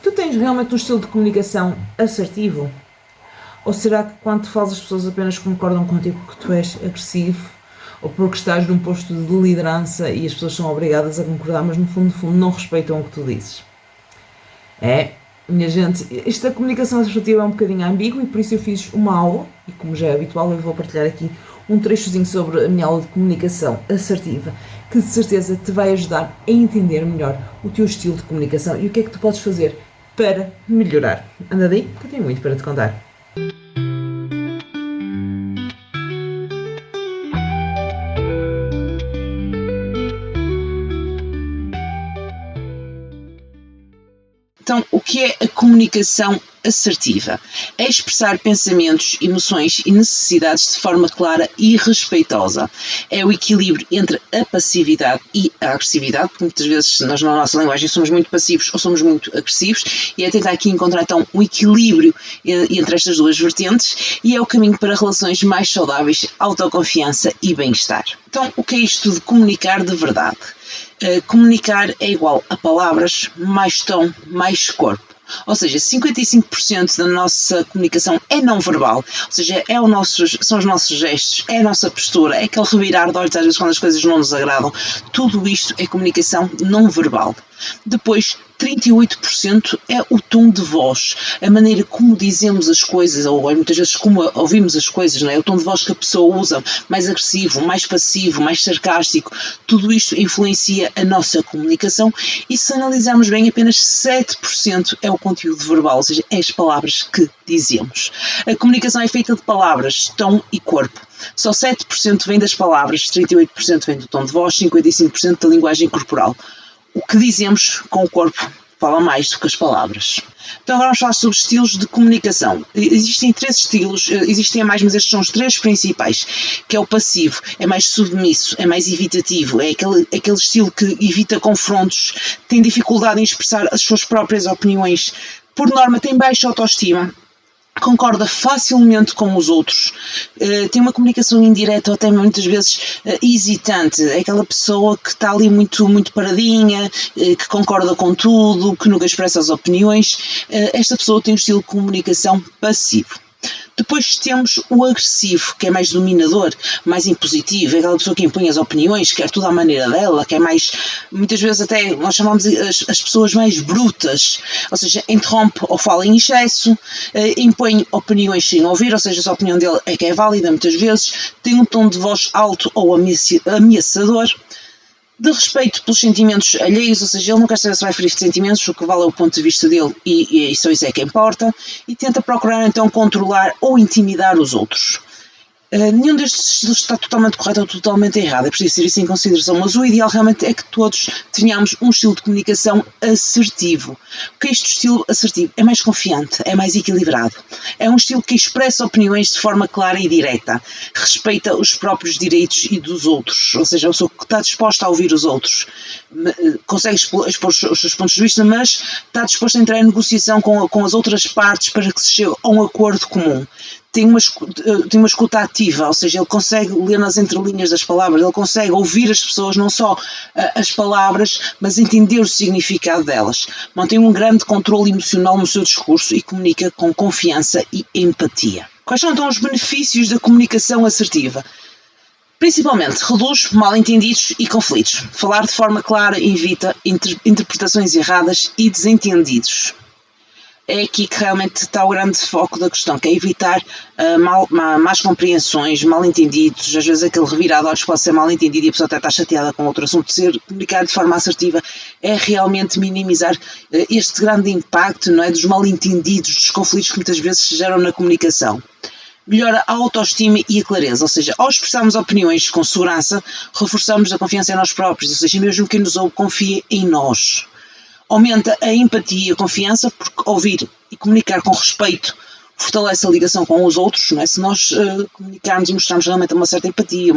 Tu tens realmente um estilo de comunicação assertivo? Ou será que quando falas as pessoas apenas concordam contigo porque tu és agressivo? Ou porque estás num posto de liderança e as pessoas são obrigadas a concordar, mas no fundo não respeitam o que tu dizes? Minha gente, esta comunicação assertiva é um bocadinho ambígua e por isso eu fiz uma aula, e como já é habitual eu vou partilhar aqui um trechozinho sobre a minha aula de comunicação assertiva, que de certeza te vai ajudar a entender melhor o teu estilo de comunicação e o que é que tu podes fazer para melhorar. Anda daí, que eu tenho muito para te contar. Então, o que é a comunicação assertiva? É expressar pensamentos, emoções e necessidades de forma clara e respeitosa. É o equilíbrio entre a passividade e a agressividade, porque muitas vezes nós na nossa linguagem somos muito passivos ou somos muito agressivos, e é tentar aqui encontrar então um equilíbrio entre estas duas vertentes, e é o caminho para relações mais saudáveis, autoconfiança e bem-estar. Então, o que é isto de comunicar de verdade? Comunicar é igual a palavras, mais tom, mais corpo. Ou seja, 55% da nossa comunicação é não verbal, ou seja, são os nossos gestos, é a nossa postura, é aquele revirar de olhos às vezes quando as coisas não nos agradam. Tudo isto é comunicação não verbal. Depois, 38% é o tom de voz, a maneira como dizemos as coisas, ou muitas vezes como ouvimos as coisas, não é? O tom de voz que a pessoa usa, mais agressivo, mais passivo, mais sarcástico, tudo isto influencia a nossa comunicação e se analisarmos bem, apenas 7% é o conteúdo verbal, ou seja, é as palavras que dizemos. A comunicação é feita de palavras, tom e corpo. Só 7% vem das palavras, 38% vem do tom de voz, 55% da linguagem corporal. O que dizemos com o corpo fala mais do que as palavras. Então agora vamos falar sobre estilos de comunicação. Existem 3 estilos, existem mais, mas estes são os 3 principais, que é o passivo, é mais submisso, é mais evitativo, é aquele estilo que evita confrontos, tem dificuldade em expressar as suas próprias opiniões, por norma tem baixa autoestima, concorda facilmente com os outros, tem uma comunicação indireta ou até muitas vezes hesitante, é aquela pessoa que está ali muito paradinha, que concorda com tudo, que nunca expressa as opiniões. Esta pessoa tem um estilo de comunicação passivo. Depois temos o agressivo, que é mais dominador, mais impositivo, é aquela pessoa que impõe as opiniões, quer tudo à maneira dela, que é mais, muitas vezes até nós chamamos as pessoas mais brutas, ou seja, interrompe ou fala em excesso, impõe opiniões sem ouvir, ou seja, a opinião dele é que é válida muitas vezes, tem um tom de voz alto ou ameaçador, de respeito pelos sentimentos alheios, ou seja, ele nunca se vai ferir de sentimentos, o que vale é o ponto de vista dele e só isso é que importa, e tenta procurar então controlar ou intimidar os outros. Nenhum destes estilos está totalmente correto ou totalmente errado, é preciso ter isso em consideração, mas o ideal realmente é que todos tenhamos um estilo de comunicação assertivo. O que é este estilo assertivo? É mais confiante, é mais equilibrado, é um estilo que expressa opiniões de forma clara e direta, respeita os próprios direitos e dos outros, ou seja, a pessoa que está disposta a ouvir os outros, consegue expor os seus pontos de vista, mas está disposta a entrar em negociação com as outras partes para que se chegue a um acordo comum. Tem uma escuta ativa, ou seja, ele consegue ler nas entrelinhas das palavras, ele consegue ouvir as pessoas, não só as palavras, mas entender o significado delas. Mantém um grande controle emocional no seu discurso e comunica com confiança e empatia. Quais são então os benefícios da comunicação assertiva? Principalmente, reduz mal-entendidos e conflitos. Falar de forma clara evita interpretações erradas e desentendidos. É aqui que realmente está o grande foco da questão, que é evitar más compreensões, mal-entendidos, às vezes aquele revirar de olhos pode ser mal-entendido e a pessoa até está chateada com outro assunto. Comunicar de forma assertiva é realmente minimizar este grande impacto, não é, dos mal-entendidos, dos conflitos que muitas vezes se geram na comunicação. Melhora a autoestima e a clareza, ou seja, ao expressarmos opiniões com segurança, reforçamos a confiança em nós próprios, ou seja, mesmo quem nos ouve confia em nós. Aumenta a empatia e a confiança, porque ouvir e comunicar com respeito fortalece a ligação com os outros, não é? Se nós comunicarmos e mostrarmos realmente uma certa empatia,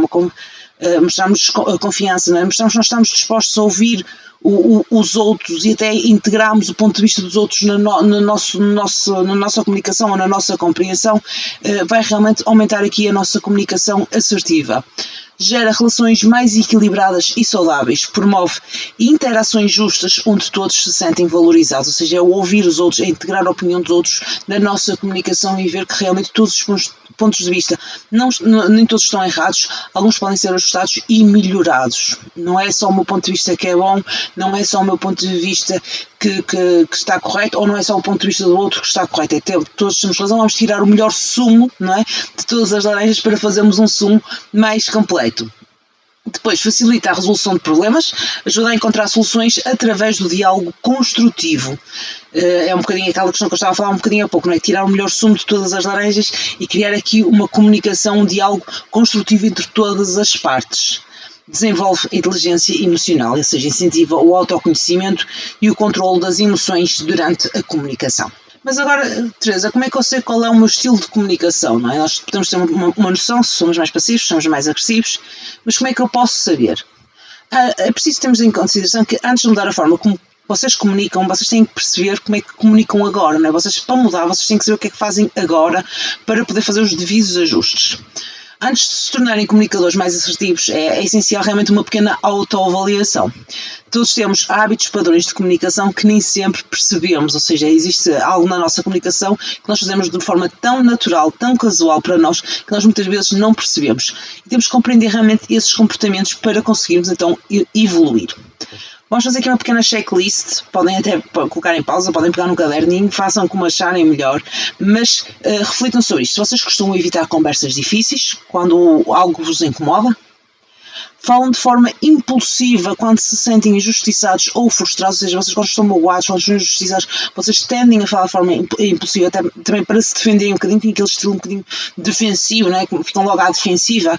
mostrarmos confiança, não é? Mostrarmos que nós estamos dispostos a ouvir os outros e até integrarmos o ponto de vista dos outros na nossa comunicação ou na nossa compreensão, vai realmente aumentar aqui a nossa comunicação assertiva. Gera relações mais equilibradas e saudáveis, promove interações justas onde todos se sentem valorizados, ou seja, é o ouvir os outros, é integrar a opinião dos outros na nossa comunicação e ver que realmente todos os pontos de vista, nem todos estão errados, alguns podem ser ajustados e melhorados. Não é só o meu ponto de vista que é bom, não é só o meu ponto de vista que está correto, ou não é só o ponto de vista do outro que está correto, todos temos razão, vamos tirar o melhor sumo, não é, de todas as laranjas para fazermos um sumo mais completo. Depois, facilita a resolução de problemas, ajuda a encontrar soluções através do diálogo construtivo. É um bocadinho aquela questão que eu estava a falar um bocadinho há pouco, não é? Tirar o melhor sumo de todas as laranjas e criar aqui uma comunicação, um diálogo construtivo entre todas as partes. Desenvolve a inteligência emocional, ou seja, incentiva o autoconhecimento e o controle das emoções durante a comunicação. Mas agora, Teresa, como é que eu sei qual é o meu estilo de comunicação? Não é? Nós podemos ter uma noção se somos mais passivos, se somos mais agressivos, mas como é que eu posso saber? É preciso termos em consideração que antes de mudar a forma como vocês comunicam, vocês têm que perceber como é que comunicam agora, não é? Vocês, para mudar, vocês têm que saber o que é que fazem agora para poder fazer os devidos ajustes. Antes de se tornarem comunicadores mais assertivos, é essencial realmente uma pequena autoavaliação. Todos temos hábitos, padrões de comunicação que nem sempre percebemos, ou seja, existe algo na nossa comunicação que nós fazemos de forma tão natural, tão casual para nós, que nós muitas vezes não percebemos. E temos que compreender realmente esses comportamentos para conseguirmos então evoluir. Vamos fazer aqui uma pequena checklist, podem até colocar em pausa, podem pegar no caderninho, façam como acharem melhor, mas reflitam sobre isto. Se vocês costumam evitar conversas difíceis, quando algo vos incomoda, falam de forma impulsiva quando se sentem injustiçados ou frustrados, ou seja, vocês quando estão magoados, quando estão injustiçados, vocês tendem a falar de forma impulsiva, até também para se defenderem um bocadinho, tem aquele estilo um bocadinho defensivo, não é? Ficam logo à defensiva,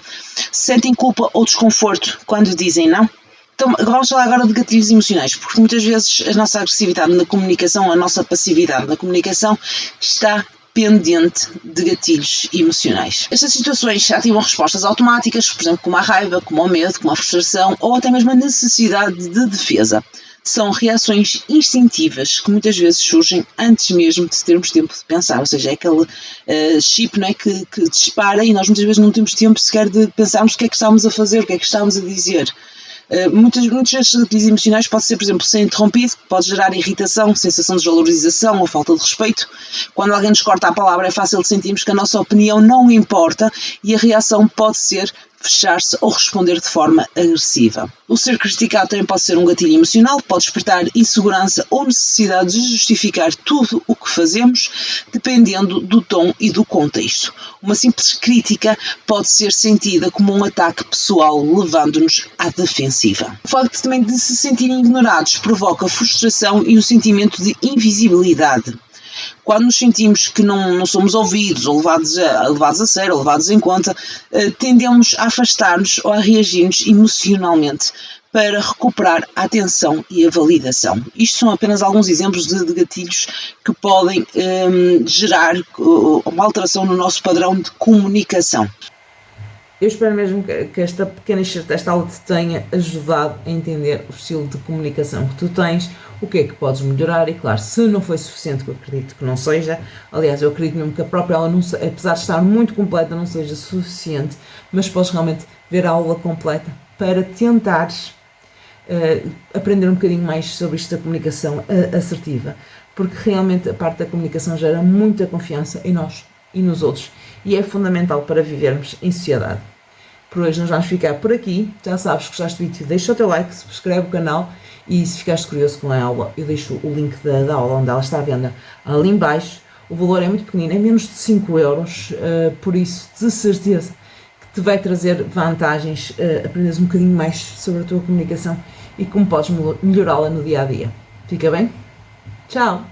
sentem culpa ou desconforto quando dizem não. Então, vamos falar agora de gatilhos emocionais, porque muitas vezes a nossa agressividade na comunicação, a nossa passividade na comunicação está pendente de gatilhos emocionais. Estas situações ativam respostas automáticas, por exemplo, como a raiva, como o medo, como a frustração ou até mesmo a necessidade de defesa. São reações instintivas que muitas vezes surgem antes mesmo de termos tempo de pensar, ou seja, é aquele chip, não é, que dispara e nós muitas vezes não temos tempo sequer de pensarmos o que é que estamos a fazer, o que é que estamos a dizer. Muitos destes gatilhos emocionais pode ser, por exemplo, ser interrompido, pode gerar irritação, sensação de desvalorização ou falta de respeito. Quando alguém nos corta a palavra é fácil de sentirmos que a nossa opinião não importa e a reação pode ser fechar-se ou responder de forma agressiva. O ser criticado também pode ser um gatilho emocional, pode despertar insegurança ou necessidade de justificar tudo o que fazemos, dependendo do tom e do contexto. Uma simples crítica pode ser sentida como um ataque pessoal, levando-nos à defensiva. O facto também de se sentirem ignorados provoca frustração e um sentimento de invisibilidade. Quando nos sentimos que não somos ouvidos ou levados a sério, ou levados em conta, tendemos a afastar-nos ou a reagir-nos emocionalmente para recuperar a atenção e a validação. Isto são apenas alguns exemplos de gatilhos que podem gerar uma alteração no nosso padrão de comunicação. Eu espero mesmo que esta pequena excerto, esta aula te tenha ajudado a entender o estilo de comunicação que tu tens, o que é que podes melhorar e, claro, se não foi suficiente, que eu acredito que não seja, aliás, eu acredito mesmo que a própria aula, apesar de estar muito completa, não seja suficiente, mas podes realmente ver a aula completa para tentares aprender um bocadinho mais sobre esta comunicação assertiva, porque realmente a parte da comunicação gera muita confiança em nós e nos outros e é fundamental para vivermos em sociedade. Por hoje nós vamos ficar por aqui. Já sabes, se gostaste do vídeo, deixa o teu like, subscreve o canal e se ficaste curioso com a aula, eu deixo o link da aula onde ela está à venda ali em baixo. O valor é muito pequenino, é menos de 5 euros, por isso de certeza que te vai trazer vantagens, aprendes um bocadinho mais sobre a tua comunicação e como podes melhorá-la no dia a dia. Fica bem? Tchau!